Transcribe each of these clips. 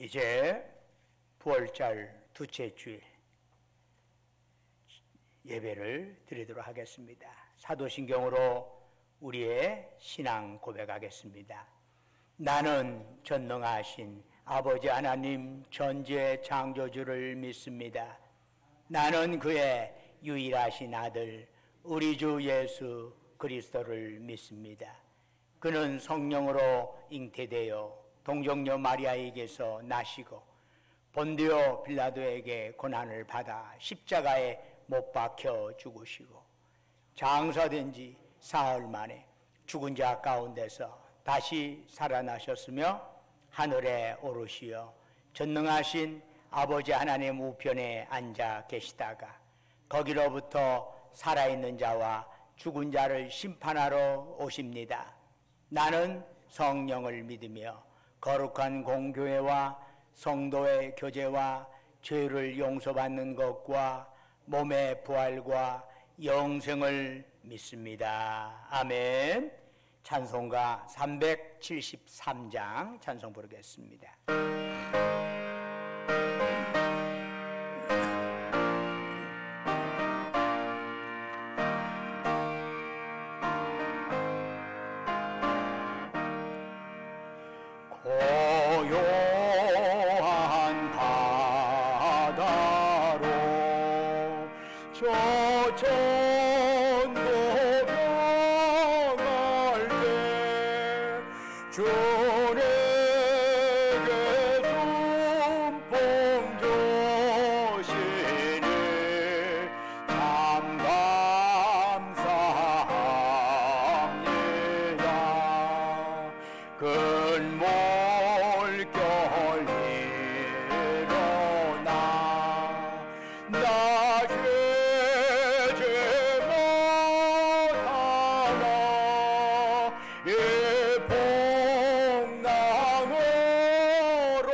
이제 부활절 둘째 주일 예배를 드리도록 하겠습니다. 사도신경으로 우리의 신앙 고백하겠습니다. 나는 전능하신 아버지 하나님 전지의 창조주를 믿습니다. 나는 그의 유일하신 아들 우리 주 예수 그리스도를 믿습니다. 그는 성령으로 잉태되어 동정녀 마리아에게서 나시고 본디오 빌라도에게 고난을 받아 십자가에 못 박혀 죽으시고 장사된 지 사흘 만에 죽은 자 가운데서 다시 살아나셨으며 하늘에 오르시어 전능하신 아버지 하나님 우편에 앉아 계시다가 거기로부터 살아있는 자와 죽은 자를 심판하러 오십니다. 나는 성령을 믿으며 거룩한 공교회와 성도의 교제와 죄를 용서받는 것과 몸의 부활과 영생을 믿습니다. 아멘. 찬송가 373장 찬송 부르겠습니다. 고요한 바다로 저 천도 변할 때 주에게 손봉 주시니 참 감사합니다. 큰 물결 일어나 나 죄지 못하나 이 풍랑으로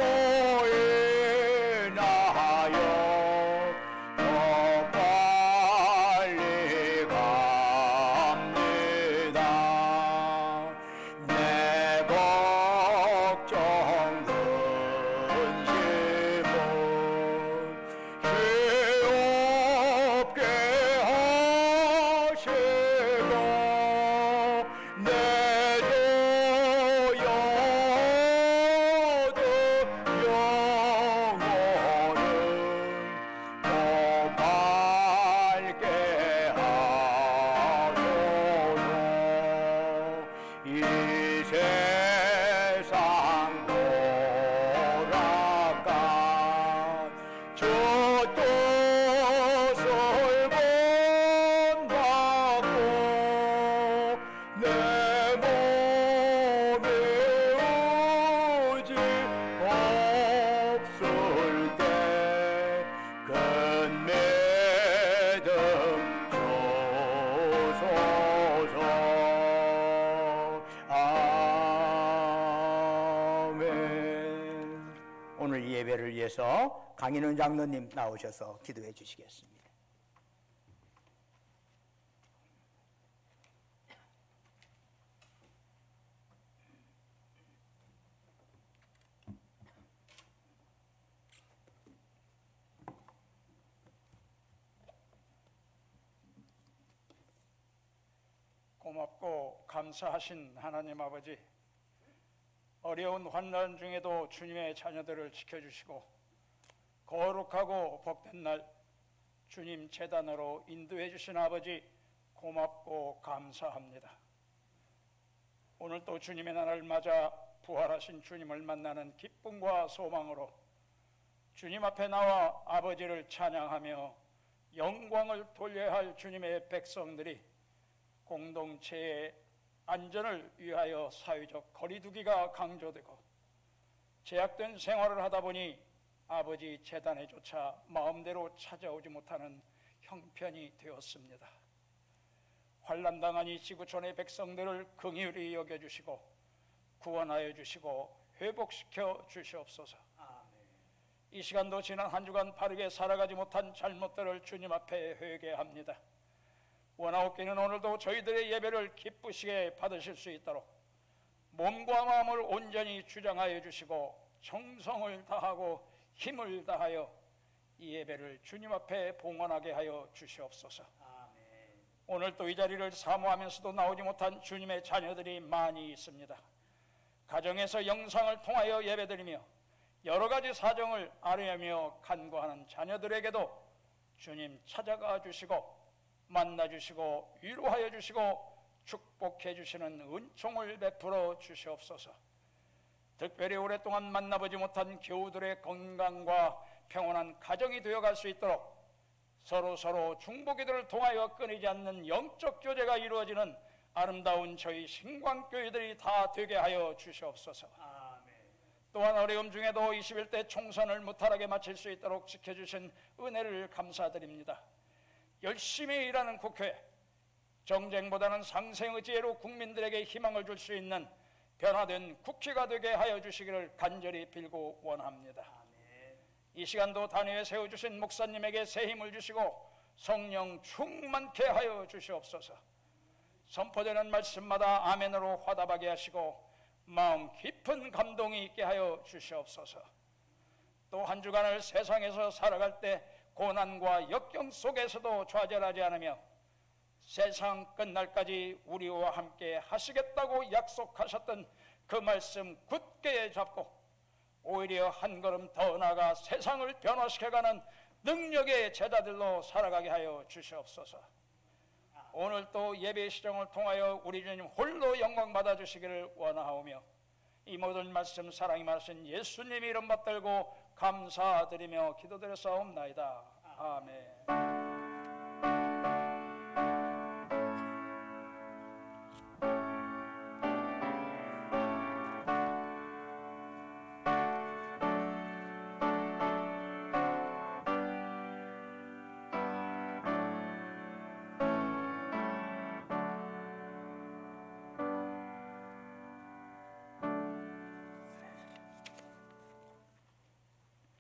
인하여 더 빨리 갑니다. 내 걱정 근심은 힘없게 하시고 내 주 여도 영혼은 더 밝게 하소서. 이 세상 돌아가 저 뜻을 본다고 내 몸에 오지 없을 때 큰 믿음 주소서. 아멘. 오늘 이 예배를 위해서 강인훈 장로님 나오셔서 기도해 주시겠습니다. 고맙고 감사하신 하나님 아버지, 어려운 환난 중에도 주님의 자녀들을 지켜주시고 거룩하고 복된 날 주님 제단으로 인도해 주신 아버지 고맙고 감사합니다. 오늘 또 주님의 날을 맞아 부활하신 주님을 만나는 기쁨과 소망으로 주님 앞에 나와 아버지를 찬양하며 영광을 돌려야 할 주님의 백성들이 공동체의 안전을 위하여 사회적 거리두기가 강조되고 제약된 생활을 하다 보니 아버지 제단에조차 마음대로 찾아오지 못하는 형편이 되었습니다. 환난당한 이 지구촌의 백성들을 긍휼히 여겨주시고 구원하여 주시고 회복시켜 주시옵소서. 이 시간도 지난 한 주간 바르게 살아가지 못한 잘못들을 주님 앞에 회개합니다. 원하옵기는 오늘도 저희들의 예배를 기쁘시게 받으실 수 있도록 몸과 마음을 온전히 주장하여 주시고 정성을 다하고 힘을 다하여 이 예배를 주님 앞에 봉헌하게 하여 주시옵소서. 오늘 또 이 자리를 사모하면서도 나오지 못한 주님의 자녀들이 많이 있습니다. 가정에서 영상을 통하여 예배드리며 여러 가지 사정을 아뢰며 간구하는 자녀들에게도 주님 찾아가 주시고 만나 주시고 위로하여 주시고 축복해 주시는 은총을 베풀어 주시옵소서. 특별히 오랫동안 만나보지 못한 교우들의 건강과 평온한 가정이 되어갈 수 있도록 서로 중보기도를 통하여 끊이지 않는 영적 교제가 이루어지는 아름다운 저희 신광교회들이 다 되게 하여 주시옵소서. 또한 어려움 중에도 21대 총선을 무탈하게 마칠 수 있도록 지켜주신 은혜를 감사드립니다. 열심히 일하는 국회, 정쟁보다는 상생의 지혜로 국민들에게 희망을 줄 수 있는 변화된 국회가 되게 하여 주시기를 간절히 빌고 원합니다. 이 시간도 단위에 세워주신 목사님에게 새 힘을 주시고 성령 충만케 하여 주시옵소서. 선포되는 말씀마다 아멘으로 화답하게 하시고 마음 깊은 감동이 있게 하여 주시옵소서. 또 한 주간을 세상에서 살아갈 때 고난과 역경 속에서도 좌절하지 않으며 세상 끝날까지 우리와 함께 하시겠다고 약속하셨던 그 말씀 굳게 잡고 오히려 한 걸음 더 나아가 세상을 변화시켜가는 능력의 제자들로 살아가게 하여 주시옵소서. 오늘 또 예배 시정을 통하여 우리 주님 홀로 영광 받아 주시기를 원하오며 이 모든 말씀 사랑이 많으신 예수님 이름 받들고 감사드리며 기도드렸사옵나이다. 아멘.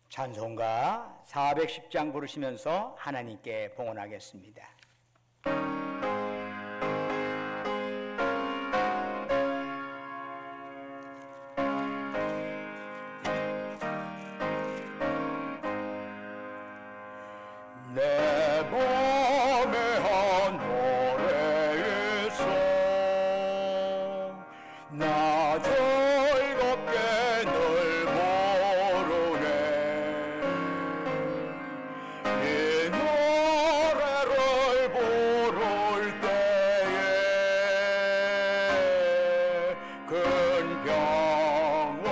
찬송가 410장 부르시면서 하나님께 봉헌하겠습니다. 내 몸에 한 노래 있어 나 즐겁게 늘 부르네 이 노래를 부를 때에 큰 평화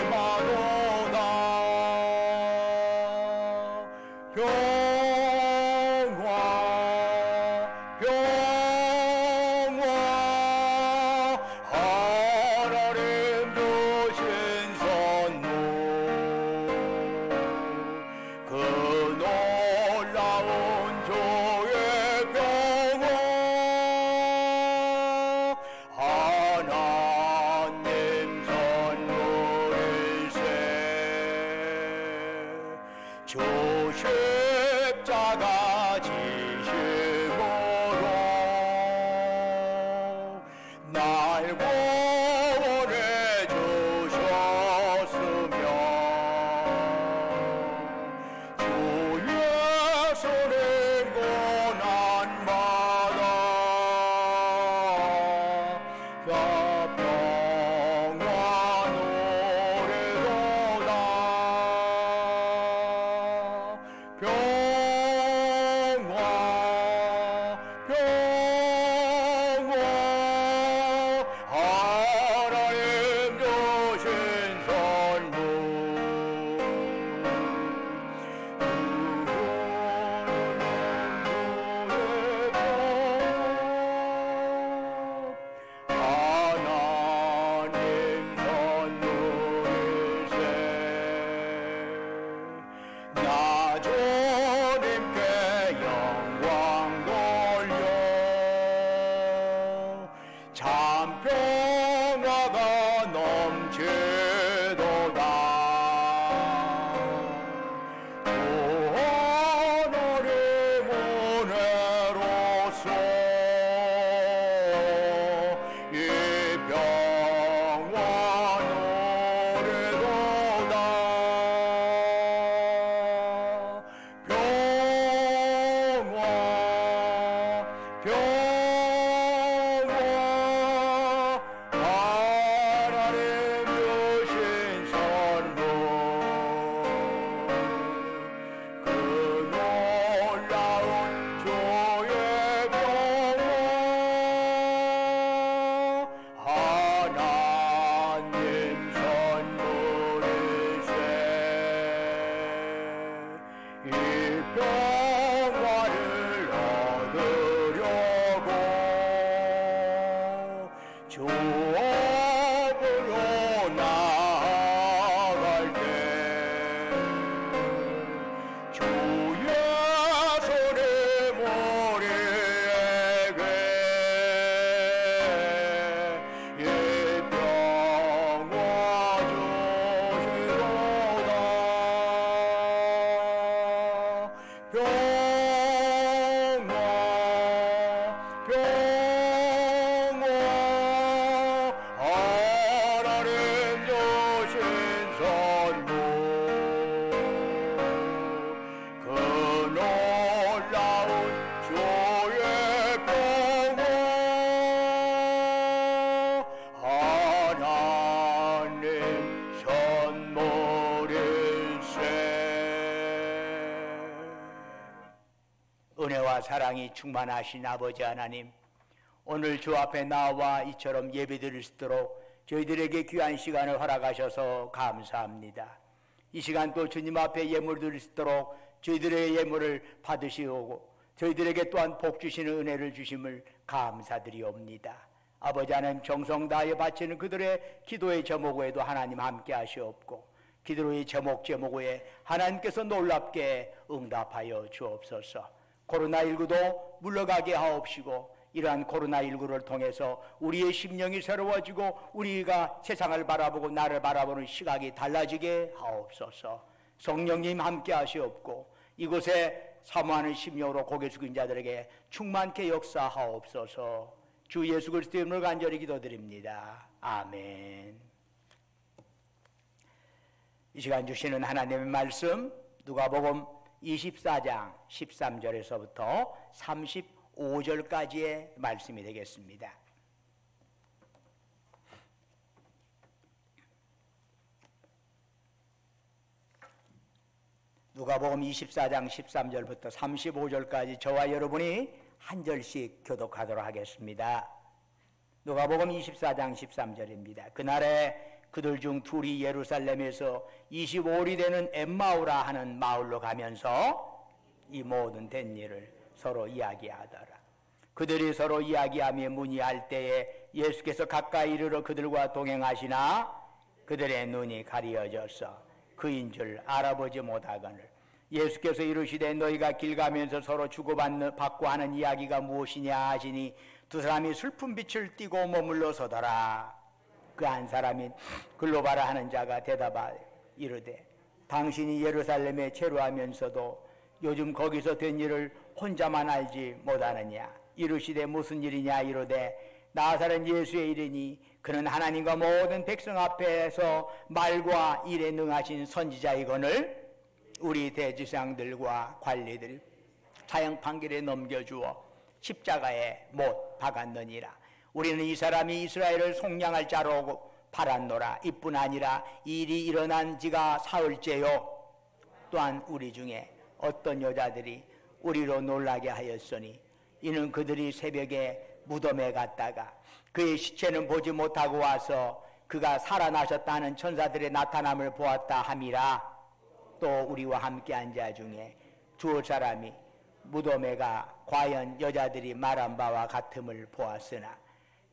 임하도다 평화 하나님 주신 선물 그 놀라운 주의 평화 하나님 선물일세 주 십자가 지심으로 날 구원해 주셨으며 주 예수님 고난마다 자 평화 노래도다 평화 은혜와 사랑이 충만하신 아버지 하나님, 오늘 주 앞에 나와 이처럼 예배드릴 수 있도록 저희들에게 귀한 시간을 허락하셔서 감사합니다. 이 시간 또 주님 앞에 예물 드릴 수 있도록 저희들의 예물을 받으시오고 저희들에게 또한 복 주시는 은혜를 주심을 감사드리옵니다. 아버지 하나님, 정성 다하여 바치는 그들의 기도의 제목 외에도 하나님 함께 하시옵고 기도의 제목 외에 하나님께서 놀랍게 응답하여 주옵소서. 코로나19도 물러가게 하옵시고 이러한 코로나19를 통해서 우리의 심령이 새로워지고 우리가 세상을 바라보고 나를 바라보는 시각이 달라지게 하옵소서. 성령님 함께 하시옵고 이곳에 사모하는 심령으로 고개 숙인 자들에게 충만케 역사하옵소서. 주 예수 그리스도의 이름으로 간절히 기도드립니다. 아멘. 이 시간 주시는 하나님의 말씀 누가복음 24장 13절에서부터 35절까지의 말씀이 되겠습니다. 누가복음 24장 13절부터 35절까지 저와 여러분이 한 절씩 교독하도록 하겠습니다. 누가복음 24장 13절입니다. 그날에 그들 중 둘이 예루살렘에서 25일이 되는 엠마오라 하는 마을로 가면서 이 모든 된 일을 서로 이야기하더라. 그들이 서로 이야기하며 문의할 때에 예수께서 가까이 이르러 그들과 동행하시나 그들의 눈이 가리어져서 그인 줄 알아보지 못하거늘 예수께서 이르시되 너희가 길 가면서 서로 주고받고 하는 이야기가 무엇이냐 하시니 두 사람이 슬픈 빛을 띠고 머물러 서더라. 그 한 사람이 글로바라 하는 자가 대답하여 이르되 당신이 예루살렘에 체류하면서도 요즘 거기서 된 일을 혼자만 알지 못하느냐. 이르시되 무슨 일이냐. 이르되 나사렛 예수의 일이니 그는 하나님과 모든 백성 앞에서 말과 일에 능하신 선지자이거늘 우리 대지상들과 관리들 사형 판결에 넘겨주어 십자가에 못 박았느니라. 우리는 이 사람이 이스라엘을 속량할 자로 팔았노라. 이뿐 아니라 이 일이 일어난 지가 사흘째요. 또한 우리 중에 어떤 여자들이 우리로 놀라게 하였으니 이는 그들이 새벽에 무덤에 갔다가 그의 시체는 보지 못하고 와서 그가 살아나셨다는 천사들의 나타남을 보았다 함이라. 또 우리와 함께한 자 중에 두어 사람이 무덤에 가 과연 여자들이 말한 바와 같음을 보았으나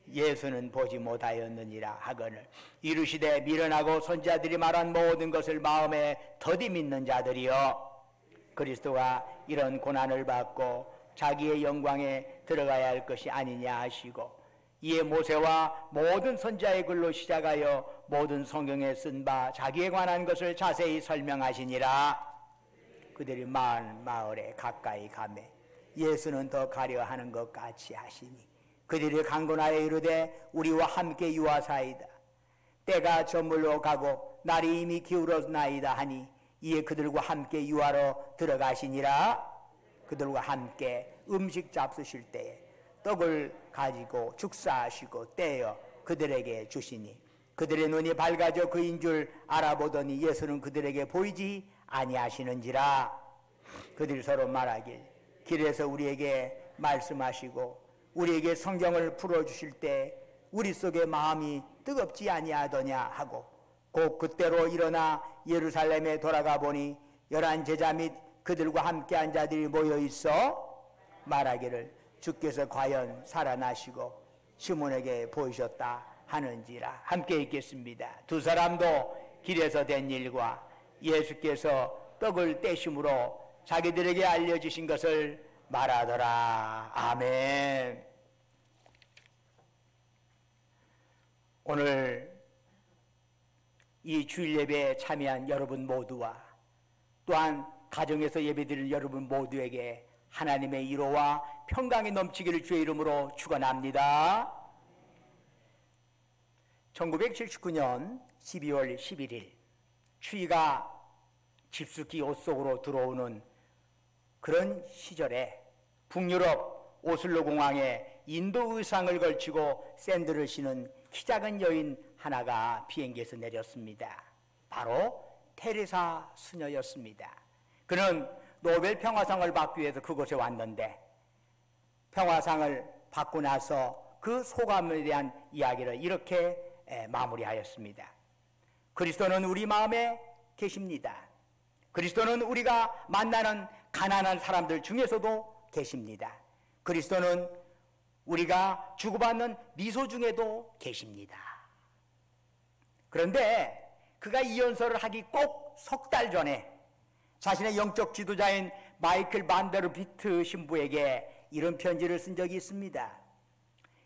예수는 보지 못하였느니라 하거늘 이르시되 미련하고 선지자들이 말한 모든 것을 마음에 더디 믿는 자들이여 그리스도가 이런 고난을 받고 자기의 영광에 들어가야 할 것이 아니냐 하시고 이에 모세와 모든 선지자의 글로 시작하여 모든 성경에 쓴 바 자기에 관한 것을 자세히 설명하시니라. 그들이 마을에 가까이 가매 예수는 더 가려 하는 것 같이 하시니 그들이 강건하여 이르되 우리와 함께 유하사이다. 때가 저물러 가고 날이 이미 기울었나이다 하니 이에 그들과 함께 유하러 들어가시니라. 그들과 함께 음식 잡수실 때에 떡을 가지고 축사하시고 떼어 그들에게 주시니 그들의 눈이 밝아져 그인 줄 알아보더니 예수는 그들에게 보이지 아니하시는지라. 그들이 서로 말하길 길에서 우리에게 말씀하시고 우리에게 성경을 풀어주실 때 우리 속에 마음이 뜨겁지 아니하더냐 하고 곧 그때로 일어나 예루살렘에 돌아가 보니 11 제자 및 그들과 함께한 자들이 모여 있어 말하기를 주께서 과연 살아나시고 시몬에게 보이셨다 하는지라. 함께 읽겠습니다. 두 사람도 길에서 된 일과 예수께서 떡을 떼심으로 자기들에게 알려주신 것을 말하더라. 아멘. 오늘 이 주일 예배에 참여한 여러분 모두와 또한 가정에서 예배드릴 여러분 모두에게 하나님의 위로와 평강이 넘치기를 주의 이름으로 축원합니다. 1979년 12월 11일 추위가 깊숙이 옷 속으로 들어오는 그런 시절에 북유럽 오슬로 공항에 인도 의상을 걸치고 샌들을 신은 키 작은 여인 하나가 비행기에서 내렸습니다. 바로 테레사 수녀였습니다. 그는 노벨 평화상을 받기 위해서 그곳에 왔는데 평화상을 받고 나서 그 소감에 대한 이야기를 이렇게 마무리하였습니다. 그리스도는 우리 마음에 계십니다. 그리스도는 우리가 만나는 가난한 사람들 중에서도 계십니다. 그리스도는 우리가 주고받는 미소 중에도 계십니다. 그런데 그가 이 연설을 하기 꼭 석 달 전에 자신의 영적 지도자인 마이클 반데르비트 신부에게 이런 편지를 쓴 적이 있습니다.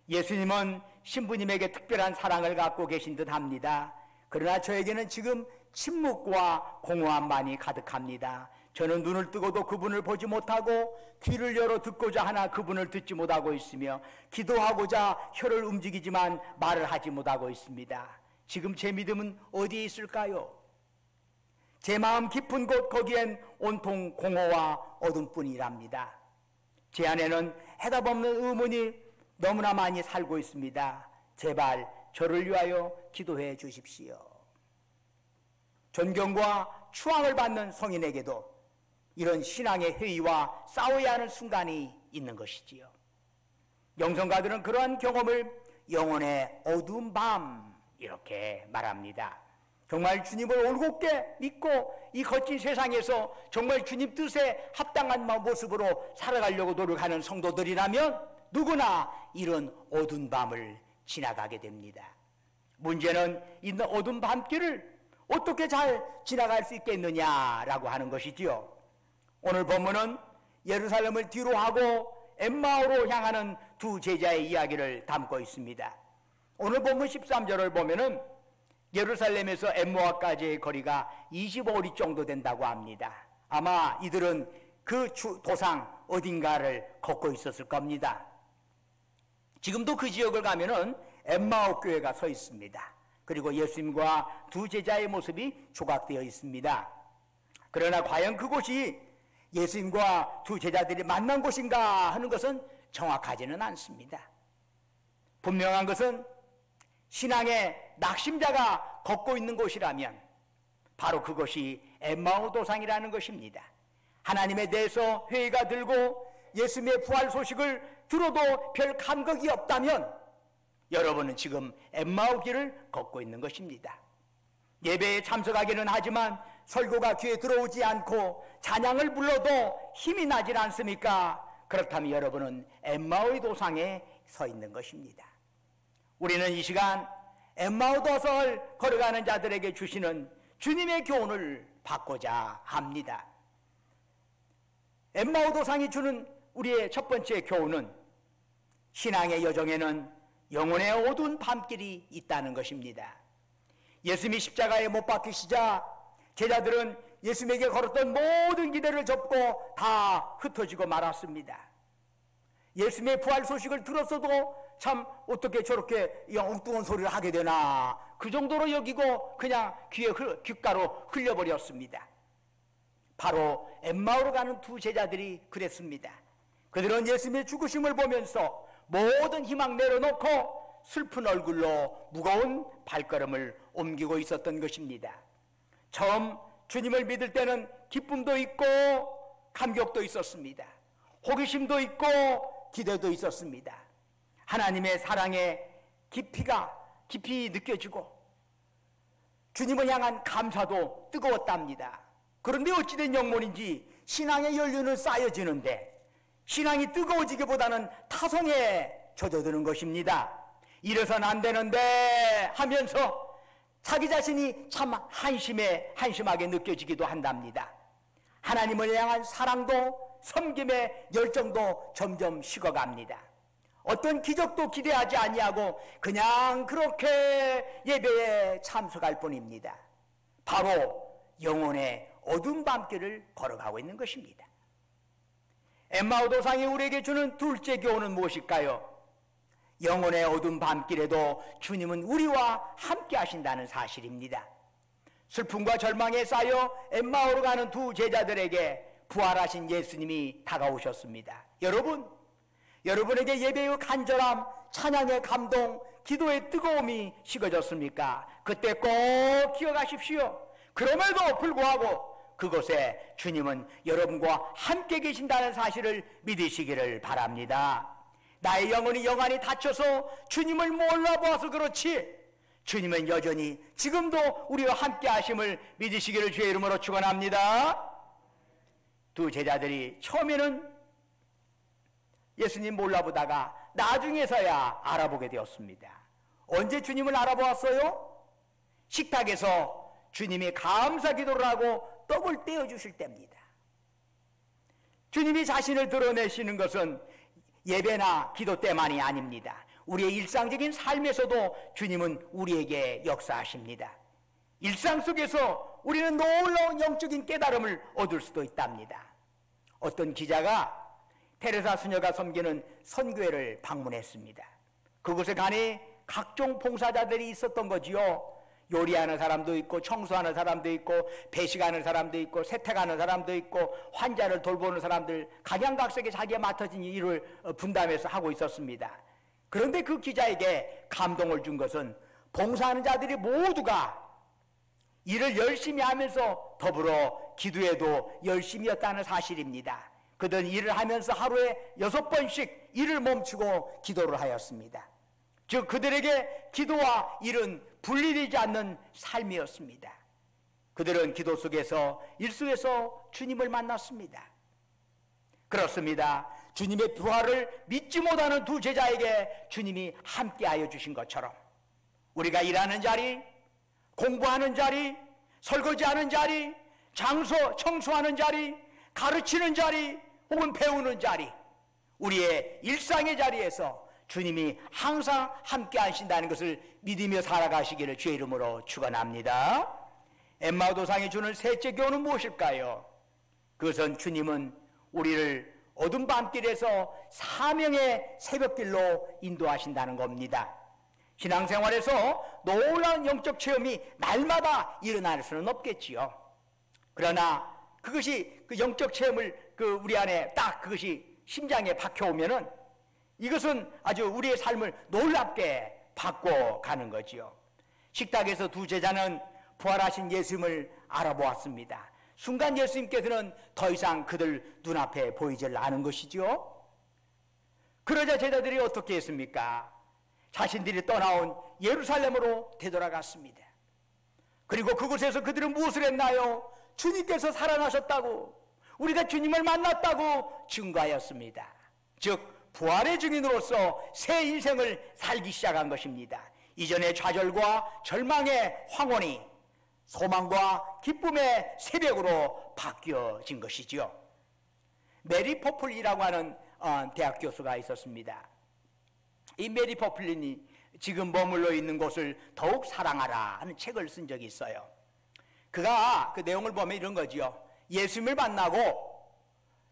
예수님은 신부님에게 특별한 사랑을 갖고 계신 듯 합니다. 그러나 저에게는 지금 침묵과 공허함만이 가득합니다. 저는 눈을 뜨고도 그분을 보지 못하고 귀를 열어 듣고자 하나 그분을 듣지 못하고 있으며 기도하고자 혀를 움직이지만 말을 하지 못하고 있습니다. 지금 제 믿음은 어디에 있을까요? 제 마음 깊은 곳 거기엔 온통 공허와 어둠뿐이랍니다. 제 안에는 해답 없는 의문이 너무나 많이 살고 있습니다. 제발 저를 위하여 기도해 주십시오. 존경과 추앙을 받는 성인에게도 이런 신앙의 회의와 싸워야 하는 순간이 있는 것이지요. 영성가들은 그러한 경험을 영혼의 어두운 밤 이렇게 말합니다. 정말 주님을 올곧게 믿고 이 거친 세상에서 정말 주님 뜻에 합당한 모습으로 살아가려고 노력하는 성도들이라면 누구나 이런 어두운 밤을 지나가게 됩니다. 문제는 이 어두운 밤길을 어떻게 잘 지나갈 수 있겠느냐라고 하는 것이지요. 오늘 본문은 예루살렘을 뒤로 하고 엠마오로 향하는 두 제자의 이야기를 담고 있습니다. 오늘 본문 13절을 보면은 예루살렘에서 엠마오까지의 거리가 25里정도 된다고 합니다. 아마 이들은 그 도상 어딘가를 걷고 있었을 겁니다. 지금도 그 지역을 가면은 엠마오 교회가 서 있습니다. 그리고 예수님과 두 제자의 모습이 조각되어 있습니다. 그러나 과연 그곳이 예수님과 두 제자들이 만난 곳인가 하는 것은 정확하지는 않습니다. 분명한 것은 신앙의 낙심자가 걷고 있는 곳이라면 바로 그것이 엠마오 도상이라는 것입니다. 하나님에 대해서 회의가 들고 예수님의 부활 소식을 들어도 별 감격이 없다면 여러분은 지금 엠마오 길을 걷고 있는 것입니다. 예배에 참석하기는 하지만 설교가 귀에 들어오지 않고 찬양을 불러도 힘이 나질 않습니까? 그렇다면 여러분은 엠마오의 도상에 서 있는 것입니다. 우리는 이 시간 엠마오 도상을 걸어가는 자들에게 주시는 주님의 교훈을 받고자 합니다. 엠마오 도상이 주는 우리의 첫 번째 교훈은 신앙의 여정에는 영혼의 어두운 밤길이 있다는 것입니다. 예수님이 십자가에 못 박히시자 제자들은 예수님에게 걸었던 모든 기대를 접고 다 흩어지고 말았습니다. 예수님의 부활 소식을 들었어도 참 어떻게 저렇게 엉뚱한 소리를 하게 되나 그 정도로 여기고 그냥 귓가로 흘려버렸습니다. 바로 엠마오로 가는 두 제자들이 그랬습니다. 그들은 예수님의 죽으심을 보면서 모든 희망 내려놓고 슬픈 얼굴로 무거운 발걸음을 옮기고 있었던 것입니다. 처음 주님을 믿을 때는 기쁨도 있고 감격도 있었습니다. 호기심도 있고 기대도 있었습니다. 하나님의 사랑의 깊이 느껴지고 주님을 향한 감사도 뜨거웠답니다. 그런데 어찌된 영문인지 신앙의 연륜은 쌓여지는데 신앙이 뜨거워지기보다는 타성에 젖어드는 것입니다. 이래서는 안 되는데 하면서 자기 자신이 참 한심하게 느껴지기도 한답니다. 하나님을 향한 사랑도 섬김의 열정도 점점 식어갑니다. 어떤 기적도 기대하지 아니하고 그냥 그렇게 예배에 참석할 뿐입니다. 바로 영혼의 어두운 밤길을 걸어가고 있는 것입니다. 엠마오 도상이 우리에게 주는 둘째 교훈은 무엇일까요? 영혼의 어두운 밤길에도 주님은 우리와 함께 하신다는 사실입니다. 슬픔과 절망에 쌓여 엠마오로 가는 두 제자들에게 부활하신 예수님이 다가오셨습니다. 여러분에게 예배의 간절함, 찬양의 감동, 기도의 뜨거움이 식어졌습니까? 그때 꼭 기억하십시오. 그럼에도 불구하고 그곳에 주님은 여러분과 함께 계신다는 사실을 믿으시기를 바랍니다. 나의 영혼이 영안이 닫혀서 주님을 몰라보아서 그렇지 주님은 여전히 지금도 우리와 함께 하심을 믿으시기를 주의 이름으로 축원합니다. 두 제자들이 처음에는 예수님 몰라보다가 나중에서야 알아보게 되었습니다. 언제 주님을 알아보았어요? 식탁에서 주님이 감사 기도를 하고 떡을 떼어주실 때입니다. 주님이 자신을 드러내시는 것은 예배나 기도 때만이 아닙니다. 우리의 일상적인 삶에서도 주님은 우리에게 역사하십니다. 일상 속에서 우리는 놀라운 영적인 깨달음을 얻을 수도 있답니다. 어떤 기자가 테레사 수녀가 섬기는 선교회를 방문했습니다. 그곳에 가니 각종 봉사자들이 있었던 거지요. 요리하는 사람도 있고 청소하는 사람도 있고 배식하는 사람도 있고 세탁하는 사람도 있고 환자를 돌보는 사람들 각양각색의 자기에 맡아진 일을 분담해서 하고 있었습니다. 그런데 그 기자에게 감동을 준 것은 봉사하는 자들이 모두가 일을 열심히 하면서 더불어 기도에도 열심히 했다는 사실입니다. 그들은 일을 하면서 하루에 6번씩 일을 멈추고 기도를 하였습니다. 즉 그들에게 기도와 일은 분리되지 않는 삶이었습니다. 그들은 기도 속에서 일 속에서 주님을 만났습니다. 그렇습니다. 주님의 부활을 믿지 못하는 두 제자에게 주님이 함께하여 주신 것처럼 우리가 일하는 자리, 공부하는 자리, 설거지하는 자리, 장소 청소하는 자리, 가르치는 자리 혹은 배우는 자리, 우리의 일상의 자리에서 주님이 항상 함께 하신다는 것을 믿으며 살아가시기를 주의 이름으로 축원합니다. 엠마오 도상이 주는 셋째 교훈은 무엇일까요? 그것은 주님은 우리를 어둠 밤길에서 사명의 새벽길로 인도하신다는 겁니다. 신앙생활에서 놀라운 영적 체험이 날마다 일어날 수는 없겠지요. 그러나 그것이 그 영적 체험을 우리 안에 딱 그것이 심장에 박혀오면은 이것은 아주 우리의 삶을 놀랍게 바꿔가는 거지요. 식탁에서 두 제자는 부활하신 예수님을 알아보았습니다. 순간 예수님께서는 더 이상 그들 눈앞에 보이질 않은 것이죠. 그러자 제자들이 어떻게 했습니까? 자신들이 떠나온 예루살렘으로 되돌아갔습니다. 그리고 그곳에서 그들은 무엇을 했나요? 주님께서 살아나셨다고, 우리가 주님을 만났다고 증거하였습니다. 즉 부활의 증인으로서 새 인생을 살기 시작한 것입니다. 이전의 좌절과 절망의 황혼이 소망과 기쁨의 새벽으로 바뀌어진 것이지요. 메리 포플리라고 하는 대학 교수가 있었습니다. 이 메리 포플린이 지금 머물러 있는 곳을 더욱 사랑하라 하는 책을 쓴 적이 있어요. 그가 그 내용을 보면 이런 거지요. 예수님을 만나고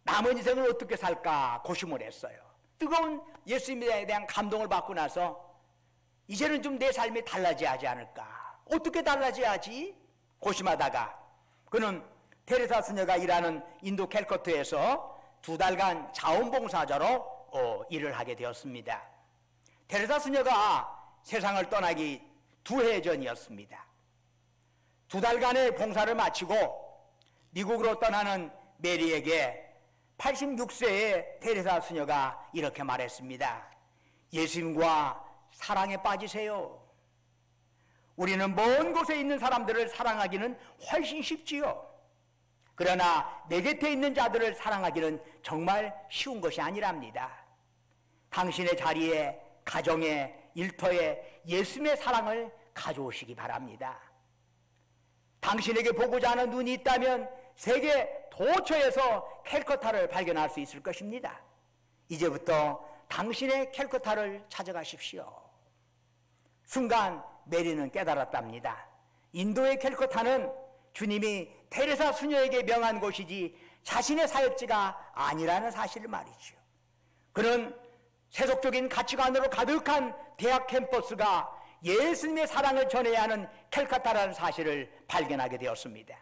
남은 인생을 어떻게 살까 고심을 했어요. 뜨거운 예수님에 대한 감동을 받고 나서 이제는 좀 내 삶이 달라져야 하지 않을까, 어떻게 달라져야지 고심하다가 그는 테레사 수녀가 일하는 인도 캘커트에서 2달간 자원봉사자로 일을 하게 되었습니다. 테레사 수녀가 세상을 떠나기 2해 전이었습니다. 2달간의 봉사를 마치고 미국으로 떠나는 메리에게 86세의 테레사 수녀가 이렇게 말했습니다. 예수님과 사랑에 빠지세요. 우리는 먼 곳에 있는 사람들을 사랑하기는 훨씬 쉽지요. 그러나 내 곁에 있는 자들을 사랑하기는 정말 쉬운 것이 아니랍니다. 당신의 자리에, 가정에, 일터에 예수님의 사랑을 가져오시기 바랍니다. 당신에게 보고자 하는 눈이 있다면 세계 도처에서 캘커타를 발견할 수 있을 것입니다. 이제부터 당신의 캘커타를 찾아가십시오. 순간 메리는 깨달았답니다. 인도의 캘커타는 주님이 테레사 수녀에게 명한 곳이지 자신의 사역지가 아니라는 사실을 말이죠. 그는 세속적인 가치관으로 가득한 대학 캠퍼스가 예수님의 사랑을 전해야 하는 캘커타라는 사실을 발견하게 되었습니다.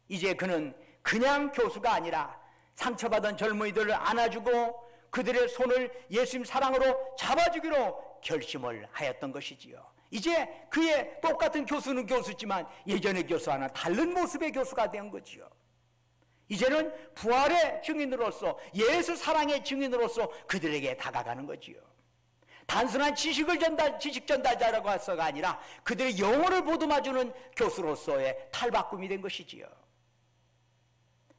이제 그는 그냥 교수가 아니라 상처받은 젊은이들을 안아주고 그들의 손을 예수님 사랑으로 잡아주기로 결심을 하였던 것이지요. 이제 그의 똑같은 교수는 교수지만 예전의 교수와는 다른 모습의 교수가 된 거지요. 이제는 부활의 증인으로서, 예수 사랑의 증인으로서 그들에게 다가가는 거지요. 단순한 지식 전달자라고 해서가 아니라 그들의 영혼을 보듬어주는 교수로서의 탈바꿈이 된 것이지요.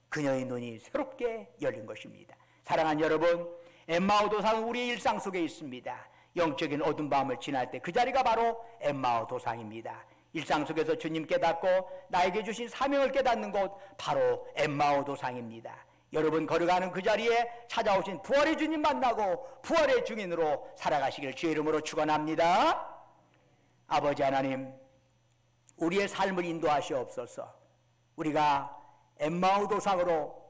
그녀의 눈이 새롭게 열린 것입니다. 사랑하는 여러분, 엠마오 도상은 우리의 일상 속에 있습니다. 영적인 어두운 밤을 지날 때 그 자리가 바로 엠마오 도상입니다. 일상 속에서 주님 깨닫고 나에게 주신 사명을 깨닫는 곳, 바로 엠마오 도상입니다. 여러분 걸어가는 그 자리에 찾아오신 부활의 주님 만나고 부활의 증인으로 살아가시길 주의 이름으로 축원합니다. 아버지 하나님, 우리의 삶을 인도하시옵소서. 우리가 엠마오 도상으로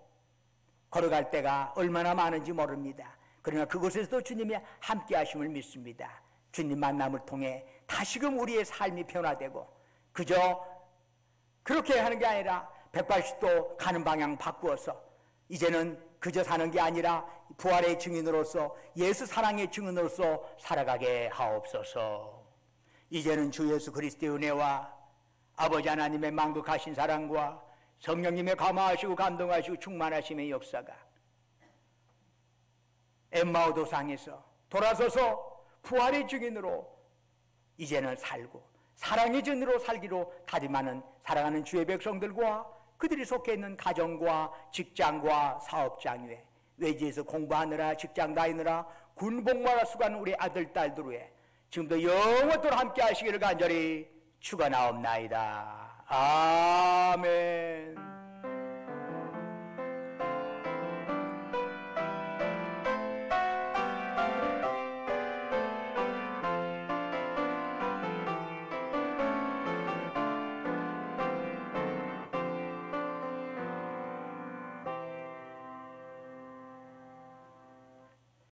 걸어갈 때가 얼마나 많은지 모릅니다. 그러나 그곳에서도 주님의 함께 하심을 믿습니다. 주님 만남을 통해 다시금 우리의 삶이 변화되고, 그저 그렇게 하는 게 아니라 180도 가는 방향 바꾸어서 이제는 그저 사는 게 아니라 부활의 증인으로서, 예수 사랑의 증인으로서 살아가게 하옵소서. 이제는 주 예수 그리스도의 은혜와 아버지 하나님의 만극하신 사랑과 성령님의 감화하시고 감동하시고 충만하심의 역사가 엠마오 도상에서 돌아서서 부활의 증인으로 이제는 살고 사랑의 증인으로 살기로 다짐하는 사랑하는 주의 백성들과 그들이 속해 있는 가정과 직장과 사업장 위에, 외지에서 공부하느라 직장 다니느라 군복무하러 수고하는 우리 아들 딸들 위에 지금도 영원토록 함께 하시기를 간절히 축원하옵나이다. 아멘.